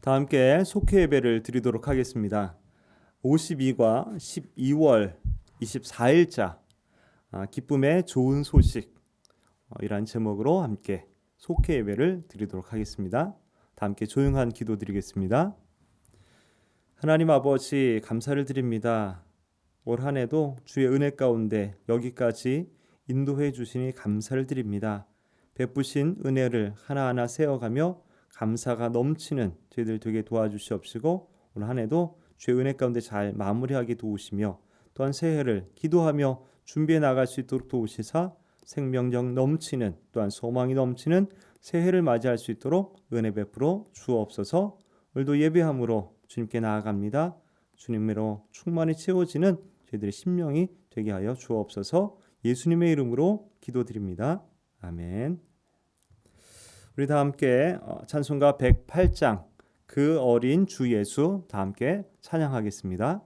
다 함께 속회 예배를 드리도록 하겠습니다. 52과 12월 24일자 기쁨의 좋은 소식 이란 제목으로 함께 속회 예배를 드리도록 하겠습니다. 다 함께 조용한 기도 드리겠습니다. 하나님 아버지, 감사를 드립니다. 올 한 해도 주의 은혜 가운데 여기까지 인도해 주시니 감사를 드립니다. 베푸신 은혜를 하나하나 세어가며 감사가 넘치는 저희들 되게 도와주시옵시고, 올 한 해도 주의 은혜 가운데 잘 마무리하게 도우시며, 또한 새해를 기도하며 준비해 나갈 수 있도록 도우시사 생명력 넘치는, 또한 소망이 넘치는 새해를 맞이할 수 있도록 은혜 베풀어 주옵소서. 오늘도 예배함으로 주님께 나아갑니다. 주님으로 충만히 채워지는 저희들의 심령이 되게 하여 주옵소서. 예수님의 이름으로 기도드립니다. 아멘. 우리 다 함께 찬송가 108장 그 어린 주 예수 다 함께 찬양하겠습니다.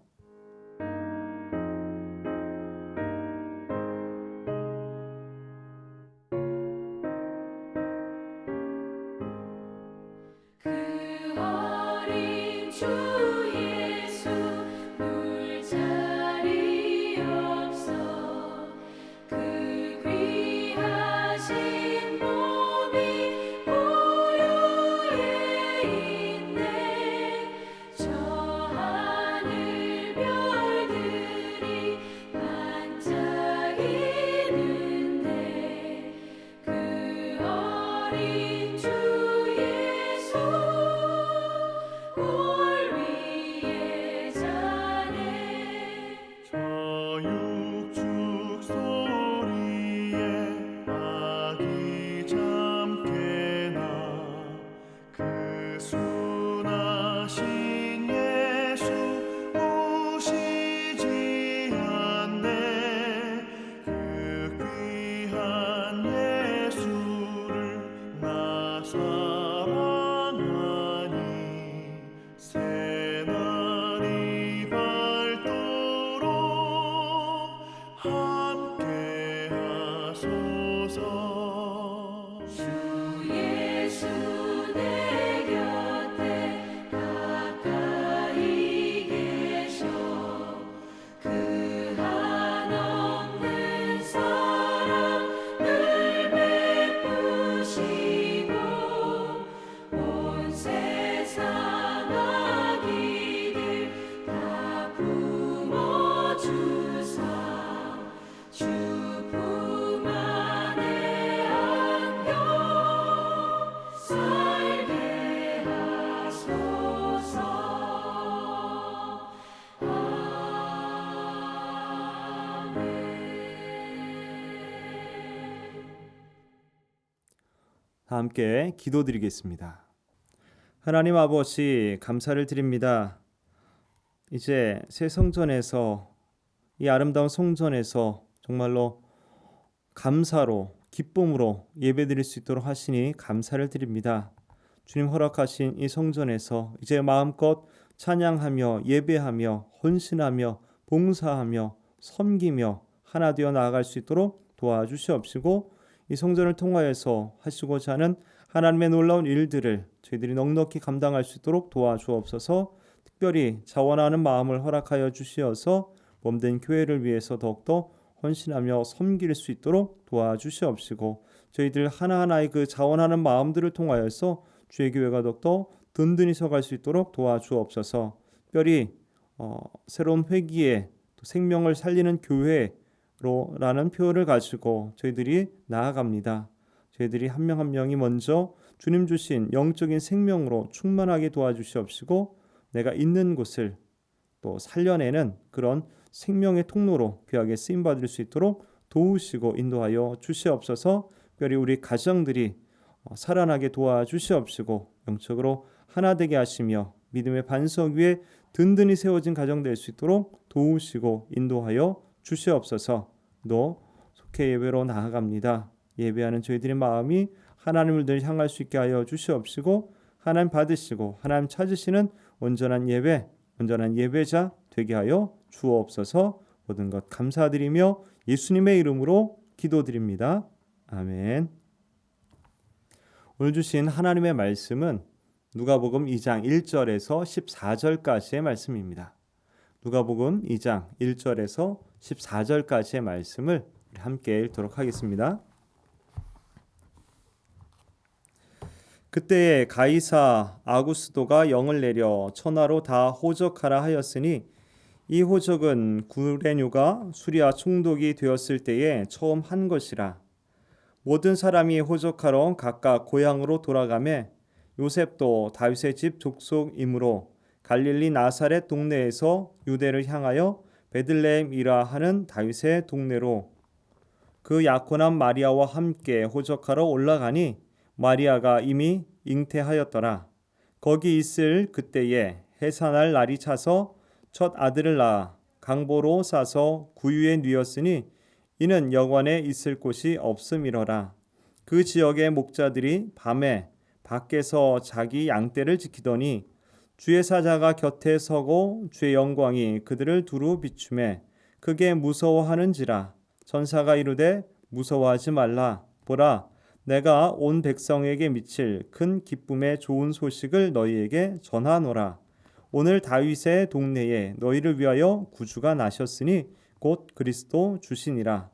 함께 기도드리겠습니다. 하나님 아버지, 감사를 드립니다. 이제 새 성전에서, 이 아름다운 성전에서 정말로 감사로, 기쁨으로 예배드릴 수 있도록 하시니 감사를 드립니다. 주님 허락하신 이 성전에서 이제 마음껏 찬양하며 예배하며 헌신하며 봉사하며 섬기며 하나 되어 나아갈 수 있도록 도와주시옵시고, 이 성전을 통하여서 하시고자 하는 하나님의 놀라운 일들을 저희들이 넉넉히 감당할 수 있도록 도와주옵소서. 특별히 자원하는 마음을 허락하여 주시어서 몸된 교회를 위해서 더욱더 헌신하며 섬길 수 있도록 도와주시옵시고, 저희들 하나하나의 그 자원하는 마음들을 통하여서 주의 교회가 더욱더 든든히 서갈 수 있도록 도와주옵소서. 특별히 새로운 회기에 또 생명을 살리는 교회로라는 표현을 가지고 저희들이 나아갑니다. 저희들이 한 명 한 명이 먼저 주님 주신 영적인 생명으로 충만하게 도와주시옵시고, 내가 있는 곳을 또 살려내는 그런 생명의 통로로 귀하게 쓰임받을 수 있도록 도우시고 인도하여 주시옵소서. 특별히 우리 가정들이 살아나게 도와주시옵시고, 영적으로 하나 되게 하시며 믿음의 반석 위에 든든히 세워진 가정 될 수 있도록 도우시고 인도하여 주시옵소서. 또 속회 예배로 나아갑니다. 예배하는 저희들의 마음이 하나님을 늘 향할 수 있게 하여 주시옵시고, 하나님 받으시고 하나님 찾으시는 온전한 예배, 온전한 예배자 되게 하여 주옵소서. 모든 것 감사드리며 예수님의 이름으로 기도드립니다. 아멘. 오늘 주신 하나님의 말씀은 누가복음 2장 1절에서 14절까지의 말씀입니다. 누가복음 2장 1절에서 14절까지의 말씀을 함께 읽도록 하겠습니다. 그때에 가이사 아구스도가 영을 내려 천하로 다 호적하라 하였으니 이 호적은 구레뉴가 수리아 총독이 되었을 때에 처음 한 것이라. 모든 사람이 호적하러 각각 고향으로 돌아가매 요셉도 다윗의 집 족속이므로 갈릴리 나사렛 동네에서 유대를 향하여 베들레헴이라 하는 다윗의 동네로 그 약혼한 마리아와 함께 호적하러 올라가니 마리아가 이미 잉태하였더라. 거기 있을 그때에 해산할 날이 차서 첫 아들을 낳아 강보로 싸서 구유에 뉘었으니 이는 여관에 있을 곳이 없음이러라. 그 지역의 목자들이 밤에 밖에서 자기 양떼를 지키더니 주의 사자가 곁에 서고 주의 영광이 그들을 두루 비추매 크게 무서워하는지라. 천사가 이르되 무서워하지 말라. 보라, 내가 온 백성에게 미칠 큰 기쁨의 좋은 소식을 너희에게 전하노라. 오늘 다윗의 동네에 너희를 위하여 구주가 나셨으니 곧 그리스도 주시니라.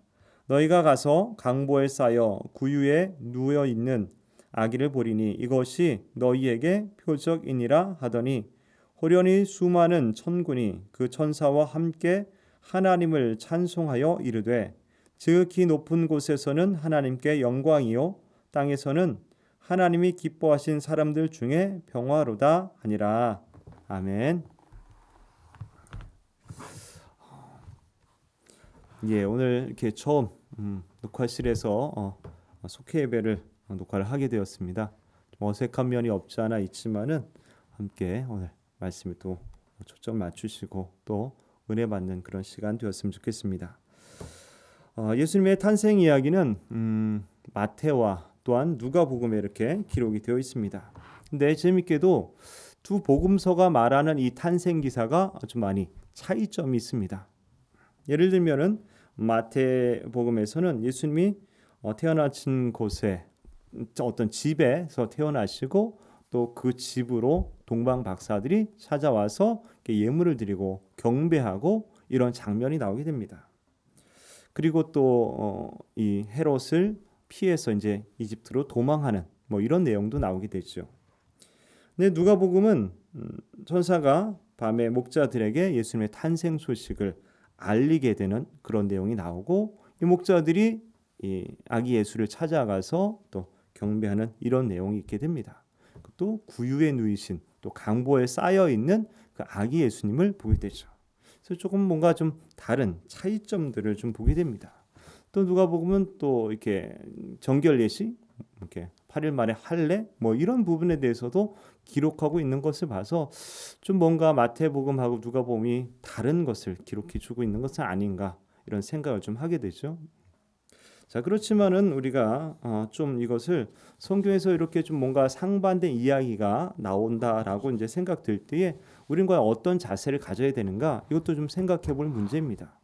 너희가 가서 강보에 쌓여 구유에 누워 있는 아기를 보리니 이것이 너희에게 표적이니라 하더니 호련히 수많은 천군이 그 천사와 함께 하나님을 찬송하여 이르되 지극히 높은 곳에서는 하나님께 영광이요 땅에서는 하나님이 기뻐하신 사람들 중에 평화로다 하니라. 아멘. 예, 오늘 이렇게 처음 녹화실에서 속회 예배를 녹화를 하게 되었습니다. 좀 어색한 면이 없지 않아 있지만은 함께 오늘 말씀에 또 초점 맞추시고 또 은혜 받는 그런 시간 되었으면 좋겠습니다. 예수님의 탄생 이야기는 마태와 또한 누가복음에 이렇게 기록이 되어 있습니다. 근데 재밌게도 두 복음서가 말하는 이 탄생 기사가 아주 많이 차이점이 있습니다. 예를 들면은 마태복음에서는 예수님이 태어나신 곳에 어떤 집에서 태어나시고 또 그 집으로 동방 박사들이 찾아와서 예물을 드리고 경배하고 이런 장면이 나오게 됩니다. 그리고 또 이 헤롯을 피해서 이제 이집트로 도망하는 뭐 이런 내용도 나오게 되죠. 근데 누가복음은 천사가 밤에 목자들에게 예수님의 탄생 소식을 알리게 되는 그런 내용이 나오고 이 목자들이 이 아기 예수를 찾아가서 또 경배하는 이런 내용이 있게 됩니다. 또 구유에 누이신 또 강보에 쌓여 있는 그 아기 예수님을 보게 되죠. 그래서 조금 뭔가 좀 다른 차이점들을 좀 보게 됩니다. 또 누가복음은 또 이렇게 정결 예식, 이렇게 8일 만에 할례 뭐 이런 부분에 대해서도 기록하고 있는 것을 봐서 좀 뭔가 마태복음하고 누가복음이 다른 것을 기록해 주고 있는 것은 아닌가 이런 생각을 좀 하게 되죠. 자, 그렇지만은 우리가 좀 이것을 성경에서 이렇게 좀 뭔가 상반된 이야기가 나온다라고 이제 생각될 때에 우리는 과연 어떤 자세를 가져야 되는가 이것도 좀 생각해 볼 문제입니다.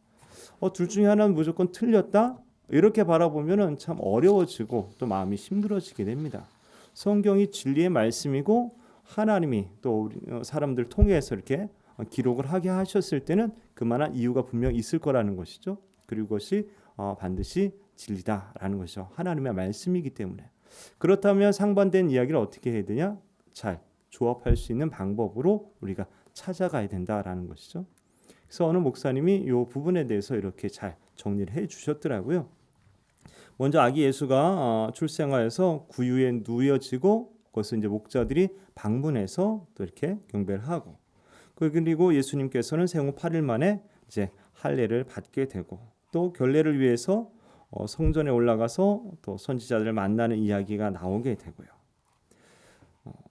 둘 중에 하나는 무조건 틀렸다 이렇게 바라보면은 참 어려워지고 또 마음이 힘들어지게 됩니다. 성경이 진리의 말씀이고 하나님이 또 우리 사람들 통해서 이렇게 기록을 하게 하셨을 때는 그만한 이유가 분명 있을 거라는 것이죠. 그리고 그것이 반드시 진리다라는 것이죠. 하나님의 말씀이기 때문에. 그렇다면 상반된 이야기를 어떻게 해야 되냐? 잘 조합할 수 있는 방법으로 우리가 찾아가야 된다라는 것이죠. 그래서 어느 목사님이 이 부분에 대해서 이렇게 잘 정리를 해 주셨더라고요. 먼저 아기 예수가 출생하여서 구유에 누워지고 그것을 이제 목자들이 방문해서 또 이렇게 경배를 하고 그리고 예수님께서는 생후 8일 만에 이제 할례를 받게 되고 또 결례를 위해서 성전에 올라가서 또 선지자들을 만나는 이야기가 나오게 되고요.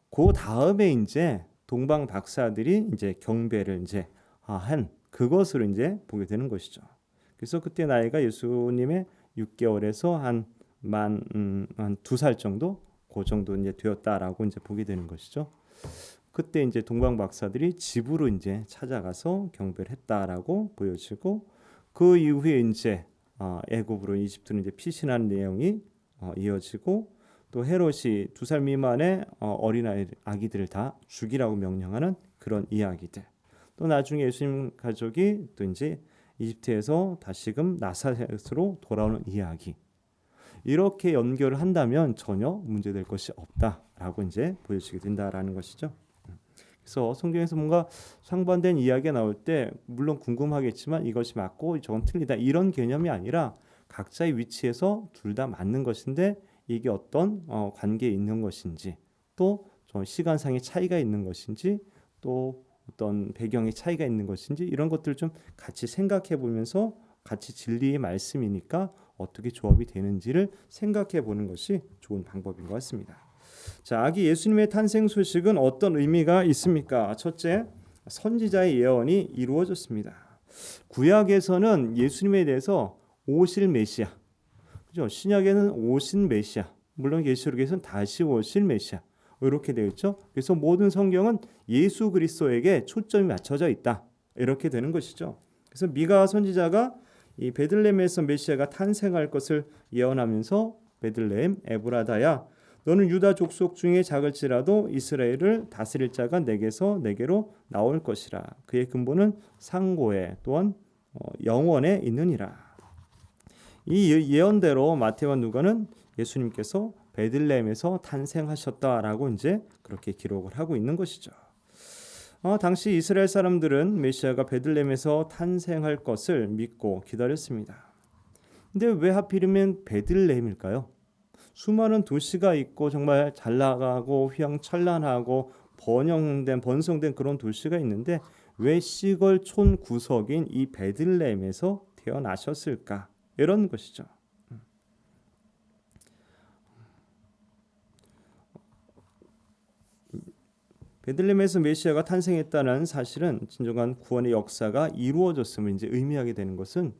그 다음에 이제 동방 박사들이 이제 경배를 이제 한 그것으로 이제 보게 되는 것이죠. 그래서 그때 나이가 예수님의 6개월에서 한 2살 정도 그 정도 이제 되었다라고 이제 보게 되는 것이죠. 그때 이제 동방 박사들이 집으로 이제 찾아가서 경배를 했다라고 보여지고 그 이후에 이제 애굽으로 이집트로 이제 피신하는 내용이 이어지고 또 헤롯이 2살 미만의 어린 아기들을 다 죽이라고 명령하는 그런 이야기들. 또 나중에 예수님 가족이 또 이제 이집트에서 다시금 나사렛으로 돌아오는 이야기. 이렇게 연결을 한다면 전혀 문제될 것이 없다라고 이제 보여지게 된다라는 것이죠. 그래서 성경에서 뭔가 상반된 이야기가 나올 때 물론 궁금하겠지만 이것이 맞고 저건 틀리다 이런 개념이 아니라 각자의 위치에서 둘 다 맞는 것인데 이게 어떤 관계에 있는 것인지 또 시간상의 차이가 있는 것인지 또 어떤 배경의 차이가 있는 것인지 이런 것들을 좀 같이 생각해 보면서 같이 진리의 말씀이니까 어떻게 조합이 되는지를 생각해 보는 것이 좋은 방법인 것 같습니다. 자, 아기 예수님의 탄생 소식은 어떤 의미가 있습니까? 첫째, 선지자의 예언이 이루어졌습니다. 구약에서는 예수님에 대해서 오실 메시아, 그죠? 신약에는 오신 메시아, 물론 계시록에서는 다시 오실 메시아 이렇게 되어 있죠. 그래서 모든 성경은 예수 그리스도에게 초점이 맞춰져 있다 이렇게 되는 것이죠. 그래서 미가 선지자가 이 베들레헴에서 메시아가 탄생할 것을 예언하면서 베들레헴 에브라다야 너는 유다 족속 중에 작을지라도 이스라엘을 다스릴 자가 내게로 나올 것이라. 그의 근본은 상고에 또한 영원에 있느니라. 이 예언대로 마태와 누가는 예수님께서 베들레헴에서 탄생하셨다라고 이제 그렇게 기록을 하고 있는 것이죠. 당시 이스라엘 사람들은 메시아가 베들레헴에서 탄생할 것을 믿고 기다렸습니다. 근데 왜 하필이면 베들레헴일까요? 수많은 도시가 있고 정말 잘 나가고 휘황찬란하고 번성된 그런 도시가 있는데 왜 시골촌 구석인 이 베들레헴에서 태어나셨을까? 이런 것이죠. 베들레헴에서 메시아가 탄생했다는 사실은 진정한 구원의 역사가 이루어졌음을 이제 의미하게 되는 것은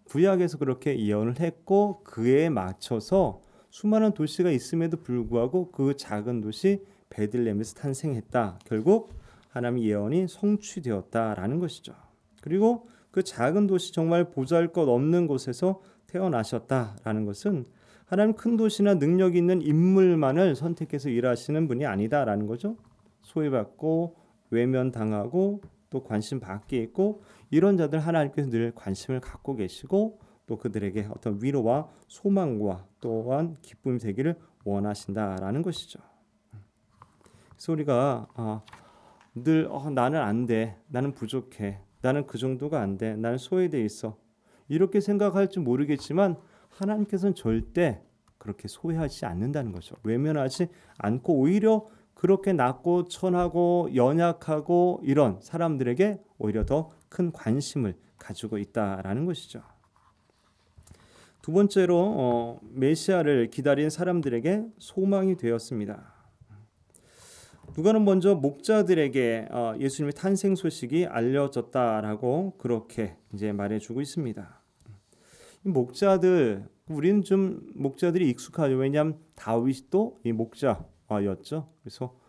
구약에서 그렇게 예언을 했고 그에 맞춰서 수많은 도시가 있음에도 불구하고 그 작은 도시 베들레헴에서 탄생했다. 결국 하나님의 예언이 성취되었다라는 것이죠. 그리고 그 작은 도시 정말 보잘것없는 곳에서 태어나셨다라는 것은 하나님 큰 도시나 능력 있는 인물만을 선택해서 일하시는 분이 아니다라는 거죠. 소외받고 외면당하고 또 관심 밖에 있고 이런 자들 하나님께서 늘 관심을 갖고 계시고 또 그들에게 어떤 위로와 소망과 또한 기쁨이 되기를 원하신다라는 것이죠. 그래서 우리가 늘 나는 안 돼, 나는 부족해, 나는 그 정도가 안 돼, 나는 소외돼 있어 이렇게 생각할지 모르겠지만 하나님께서는 절대 그렇게 소외하지 않는다는 거죠. 외면하지 않고 오히려 그렇게 낮고 천하고 연약하고 이런 사람들에게 오히려 더 큰 관심을 가지고 있다라는 것이죠. 두 번째로 메시아를 기다린 사람들에게 소망이 되었습니다. 누가는 먼저 목자들에게 예수님의 탄생 소식이 알려졌다라고 그렇게 이제 말해주고 있습니다. 이 목자들 우리는 좀 목자들이 익숙하죠. 왜냐하면 다윗도 이 목자였죠. 그래서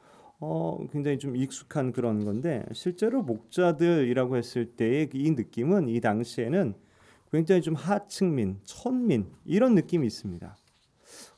굉장히 좀 익숙한 그런 건데 실제로 목자들이라고 했을 때의 이 느낌은 이 당시에는 굉장히 좀 하층민, 천민 이런 느낌이 있습니다.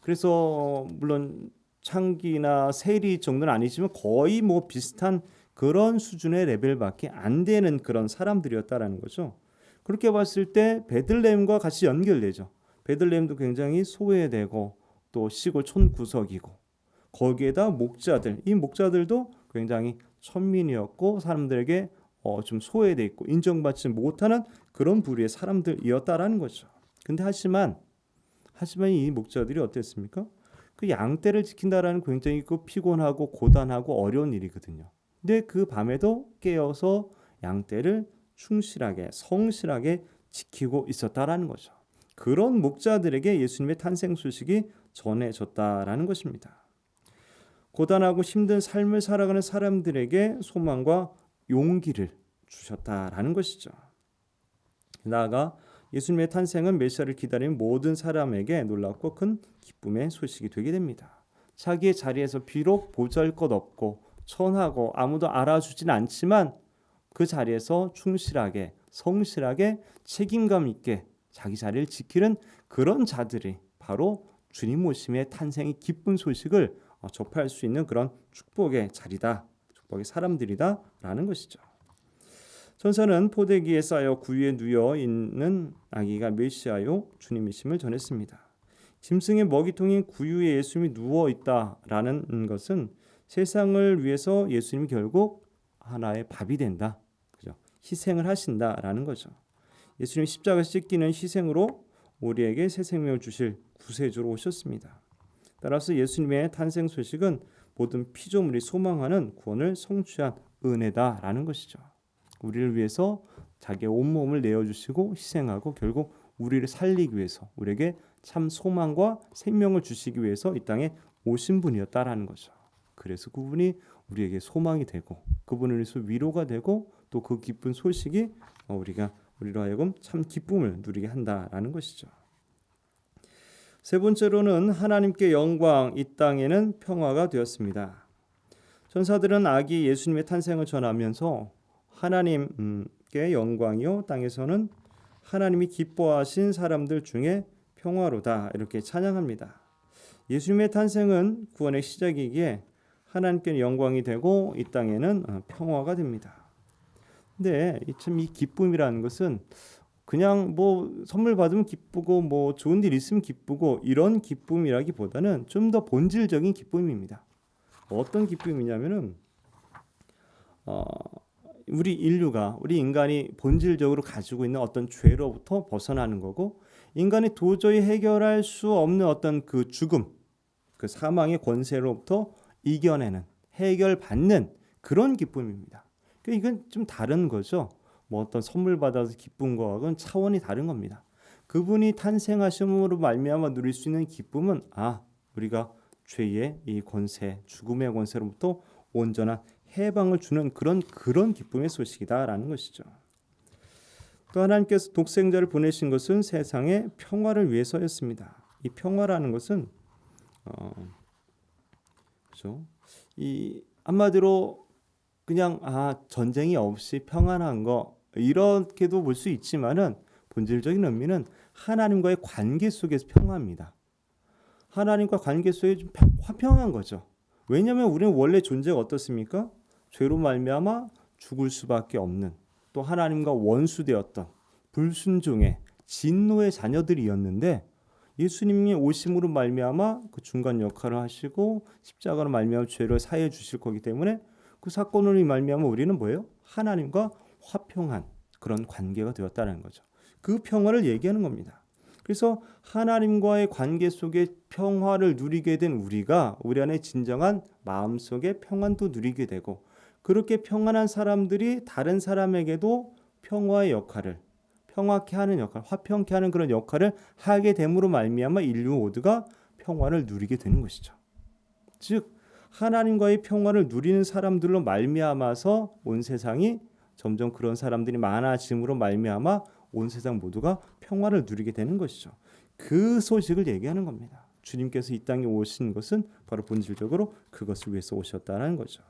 그래서 물론 창기나 세리 정도는 아니지만 거의 뭐 비슷한 그런 수준의 레벨밖에 안 되는 그런 사람들이었다라는 거죠. 그렇게 봤을 때 베들레헴과 같이 연결되죠. 베들레헴도 굉장히 소외되고 또 시골 촌구석이고 거기에다 목자들, 이 목자들도 굉장히 천민이었고 사람들에게 좀 소외돼 있고 인정받지 못하는 그런 부류의 사람들이었다라는 거죠. 근데 하지만 이 목자들이 어땠습니까? 그 양떼를 지킨다라는 굉장히 그 피곤하고 고단하고 어려운 일이거든요. 근데 그 밤에도 깨어서 양떼를 충실하게 성실하게 지키고 있었다라는 거죠. 그런 목자들에게 예수님의 탄생 소식이 전해졌다라는 것입니다. 고단하고 힘든 삶을 살아가는 사람들에게 소망과 용기를 주셨다라는 것이죠. 나아가 예수님의 탄생은 메시아를 기다리는 모든 사람에게 놀랍고 큰 기쁨의 소식이 되게 됩니다. 자기의 자리에서 비록 보잘것없고 천하고 아무도 알아주진 않지만 그 자리에서 충실하게 성실하게 책임감 있게 자기 자리를 지키는 그런 자들이 바로 주님 오심의 탄생의 기쁜 소식을 접할 수 있는 그런 축복의 자리다, 축복의 사람들이다라는 것이죠. 천사는 포대기에 쌓여 구유에 누워 있는 아기가 메시아요 주님이심을 전했습니다. 짐승의 먹이통인 구유에 예수님이 누워 있다라는 것은 세상을 위해서 예수님이 결국 하나의 밥이 된다, 그죠? 희생을 하신다라는 거죠. 예수님이 십자가에서 찢기는 희생으로 우리에게 새 생명을 주실 구세주로 오셨습니다. 따라서 예수님의 탄생 소식은 모든 피조물이 소망하는 구원을 성취한 은혜다라는 것이죠. 우리를 위해서 자기의 온몸을 내어주시고 희생하고 결국 우리를 살리기 위해서, 우리에게 참 소망과 생명을 주시기 위해서 이 땅에 오신 분이었다라는 거죠. 그래서 그분이 우리에게 소망이 되고, 그분을 위해서 위로가 되고, 또 그 기쁜 소식이 우리로 하여금 참 기쁨을 누리게 한다라는 것이죠. 세 번째로는 하나님께 영광, 이 땅에는 평화가 되었습니다. 천사들은 아기 예수님의 탄생을 전하면서 하나님께 영광이요, 땅에서는 하나님이 기뻐하신 사람들 중에 평화로다, 이렇게 찬양합니다. 예수님의 탄생은 구원의 시작이기에 하나님께 영광이 되고 이 땅에는 평화가 됩니다. 근데 참 이 기쁨이라는 것은 그냥 뭐 선물 받으면 기쁘고 뭐 좋은 일 있으면 기쁘고 이런 기쁨이라기보다는 좀 더 본질적인 기쁨입니다. 어떤 기쁨이냐면은 우리 인간이 본질적으로 가지고 있는 어떤 죄로부터 벗어나는 거고, 인간이 도저히 해결할 수 없는 어떤 그 죽음, 그 사망의 권세로부터 이겨내는, 해결받는 그런 기쁨입니다. 그러니까 이건 좀 다른 거죠. 뭐 어떤 선물 받아서 기쁜 거하고는 차원이 다른 겁니다. 그분이 탄생하심으로 말미암아 누릴 수 있는 기쁨은 우리가 죄의 이 권세, 죽음의 권세로부터 온전한 해방을 주는 그런 기쁨의 소식이다라는 것이죠. 또 하나님께서 독생자를 보내신 것은 세상의 평화를 위해서였습니다. 이 평화라는 것은 그렇죠? 이 한마디로 그냥 전쟁이 없이 평안한 거, 이렇게도 볼 수 있지만은 본질적인 의미는 하나님과의 관계 속에서 평화입니다. 하나님과 관계 속에 좀 화평한 거죠. 왜냐하면 우리는 원래 존재가 어떻습니까? 죄로 말미암아 죽을 수밖에 없는, 또 하나님과 원수되었던 불순종의 진노의 자녀들이었는데, 예수님이 오심으로 말미암아 그 중간 역할을 하시고 십자가로 말미암아 죄를 사해 주실 거기 때문에 그 사건으로 말미암아 우리는 뭐예요? 하나님과 화평한 그런 관계가 되었다는 거죠. 그 평화를 얘기하는 겁니다. 그래서 하나님과의 관계 속에 평화를 누리게 된 우리가 우리 안에 진정한 마음속의 평안도 누리게 되고, 그렇게 평안한 사람들이 다른 사람에게도 평화의 역할을, 평화케 하는 역할, 화평케 하는 그런 역할을 하게 됨으로 말미암아 인류 모두가 평화를 누리게 되는 것이죠. 즉 하나님과의 평화를 누리는 사람들로 말미암아서 온 세상이 점점 그런 사람들이 많아짐으로 말미암아 온 세상 모두가 평화를 누리게 되는 것이죠. 그 소식을 얘기하는 겁니다. 주님께서 이 땅에 오신 것은 바로 본질적으로 그것을 위해서 오셨다는 거죠.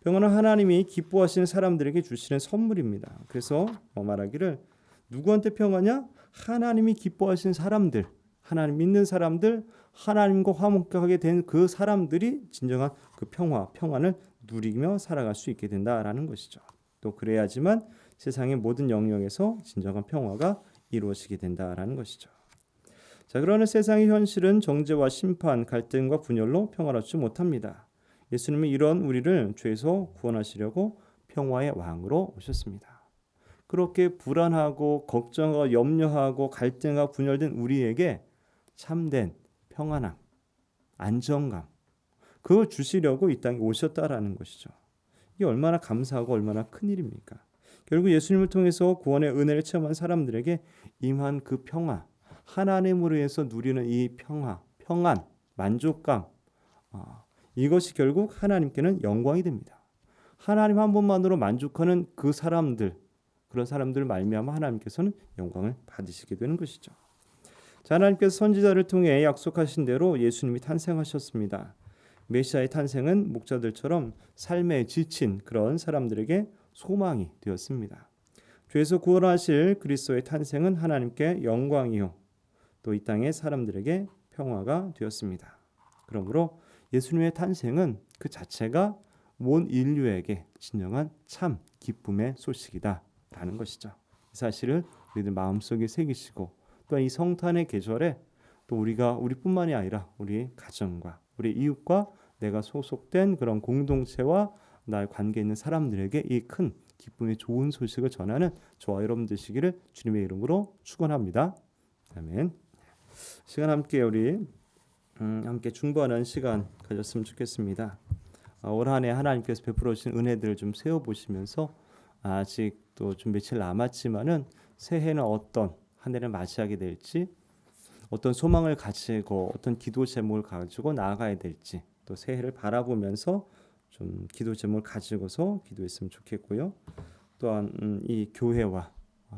평화는 하나님이 기뻐하시는 사람들에게 주시는 선물입니다. 그래서 말하기를 누구한테 평화냐? 하나님이 기뻐하시는 사람들, 하나님 믿는 사람들, 하나님과 화목하게 된 그 사람들이 진정한 그 평안을 누리며 살아갈 수 있게 된다라는 것이죠. 또 그래야지만 세상의 모든 영역에서 진정한 평화가 이루어지게 된다라는 것이죠. 자, 그러나 세상의 현실은 정죄와 심판, 갈등과 분열로 평화롭지 못합니다. 예수님은 이런 우리를 죄에서 구원하시려고 평화의 왕으로 오셨습니다. 그렇게 불안하고 걱정하고 염려하고 갈등하고 분열된 우리에게 참된 평안함, 안정감, 그걸 주시려고 이 땅에 오셨다라는 것이죠. 이게 얼마나 감사하고 얼마나 큰 일입니까? 결국 예수님을 통해서 구원의 은혜를 체험한 사람들에게 임한 그 평화, 하나님으로 해서 누리는 이 평안, 만족감, 이것이 결국 하나님께는 영광이 됩니다. 하나님 한 분만으로 만족하는 그 사람들, 그런 사람들 말미암아 하나님께서는 영광을 받으시게 되는 것이죠. 자, 하나님께서 선지자를 통해 약속하신 대로 예수님이 탄생하셨습니다. 메시아의 탄생은 목자들처럼 삶에 지친 그런 사람들에게 소망이 되었습니다. 죄에서 구원하실 그리스도의 탄생은 하나님께 영광이요, 또 이 땅의 사람들에게 평화가 되었습니다. 그러므로 예수님의 탄생은 그 자체가 온 인류에게 진정한 참 기쁨의 소식이다라는 것이죠. 이 사실을 우리들 마음속에 새기시고 또 이 성탄의 계절에 또 우리뿐만이 아니라 우리 가정과 우리 이웃과 내가 소속된 그런 공동체와 나의 관계 있는 사람들에게 이 큰 기쁨의 좋은 소식을 전하는 저와 여러분 되시기를 주님의 이름으로 축원합니다. 아멘. 시간 함께 우리 함께 중보하는 시간 가졌으면 좋겠습니다. 올 한 해 하나님께서 베풀어 주신 은혜들을 좀 세워 보시면서 아직 또 좀 며칠 남았지만은 새해는 어떤 한 해를 맞이하게 될지, 어떤 소망을 가지고 어떤 기도 제목을 가지고 나아가야 될지, 또 새해를 바라보면서 좀 기도 제목을 가지고서 기도했으면 좋겠고요. 또한 이 교회와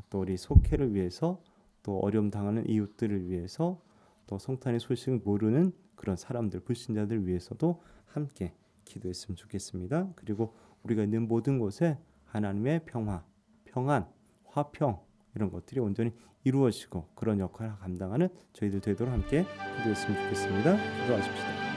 또 우리 속회를 위해서, 또 어려움 당하는 이웃들을 위해서, 또 성탄의 소식을 모르는 그런 사람들, 불신자들 위해서도 함께 기도했으면 좋겠습니다. 그리고 우리가 있는 모든 곳에 하나님의 평화, 평안, 화평 이런 것들이 온전히 이루어지고 그런 역할을 감당하는 저희들 되도록 함께 기도했으면 좋겠습니다. 기도하십시다.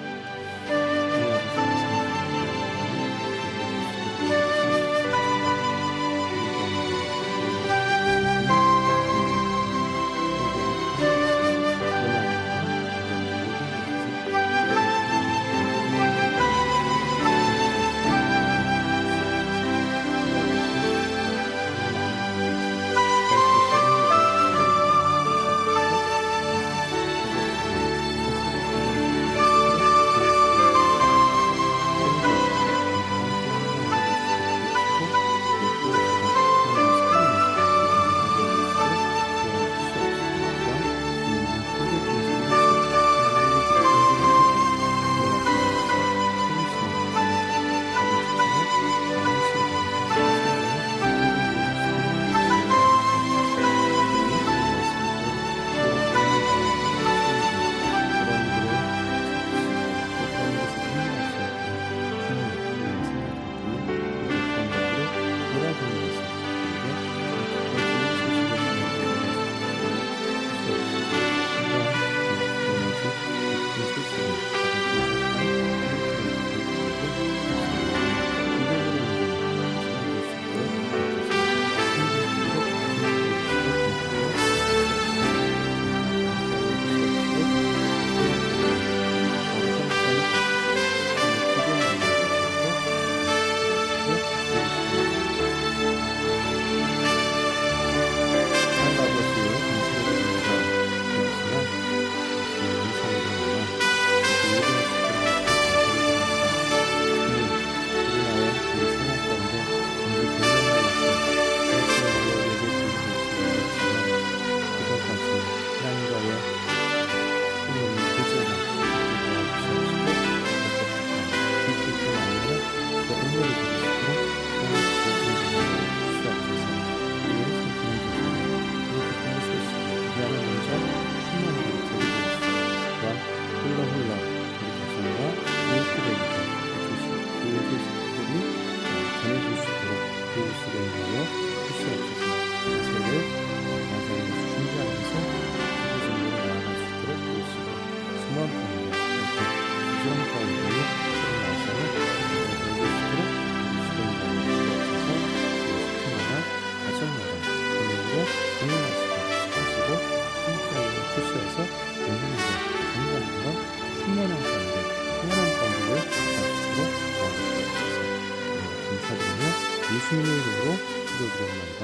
예수님의 이름으로 기도드립니다.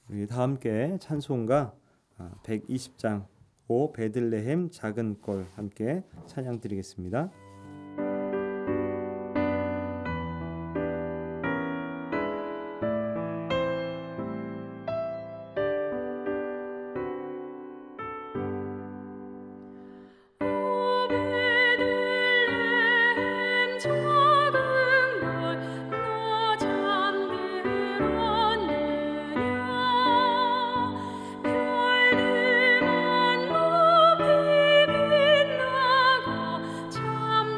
우리 다 함께 찬송가 120장 5 베들레헴 작은 꼴 함께 찬양 드리겠습니다. 참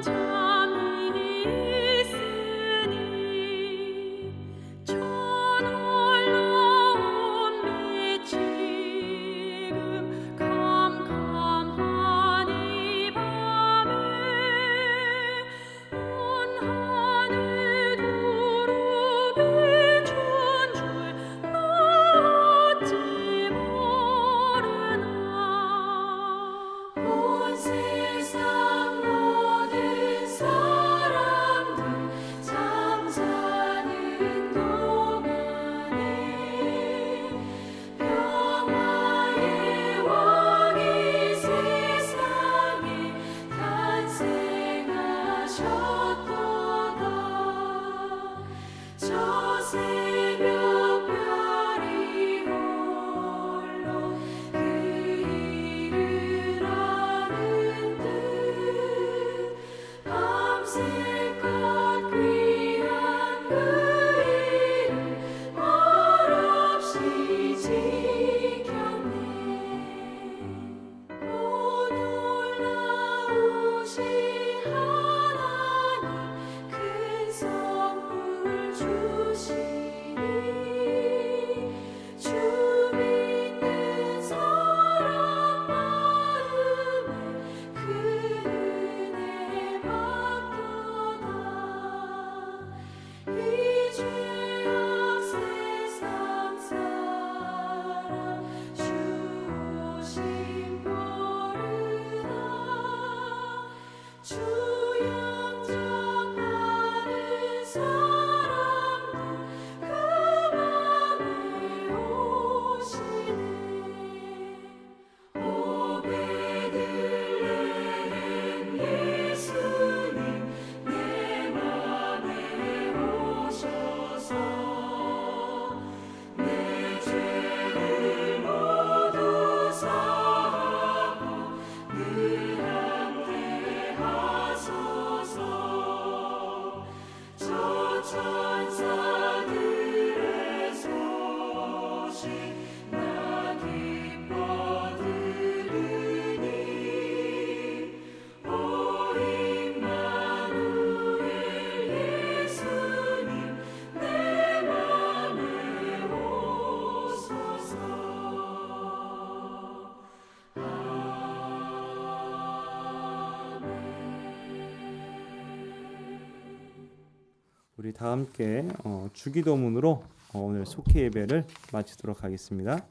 우리 다 함께 주기도문으로 오늘 속회 예배를 마치도록 하겠습니다.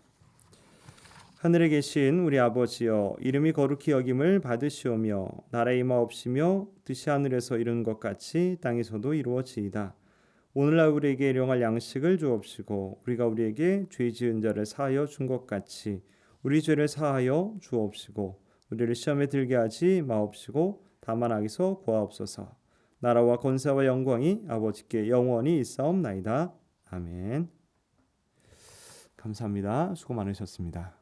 하늘에 계신 우리 아버지여, 이름이 거룩히 여김을 받으시오며 나라의 임하옵시며 뜻이 하늘에서 이루는 것 같이 땅에서도 이루어지이다. 오늘날 우리에게 일용할 양식을 주옵시고 우리가 우리에게 죄 지은 자를 사하여 준 것 같이 우리 죄를 사하여 주옵시고 우리를 시험에 들게 하지 마옵시고 다만 악에서 구하옵소서. 나라와 권세와 영광이 아버지께 영원히 있사옵나이다. 아멘. 감사합니다. 수고 많으셨습니다.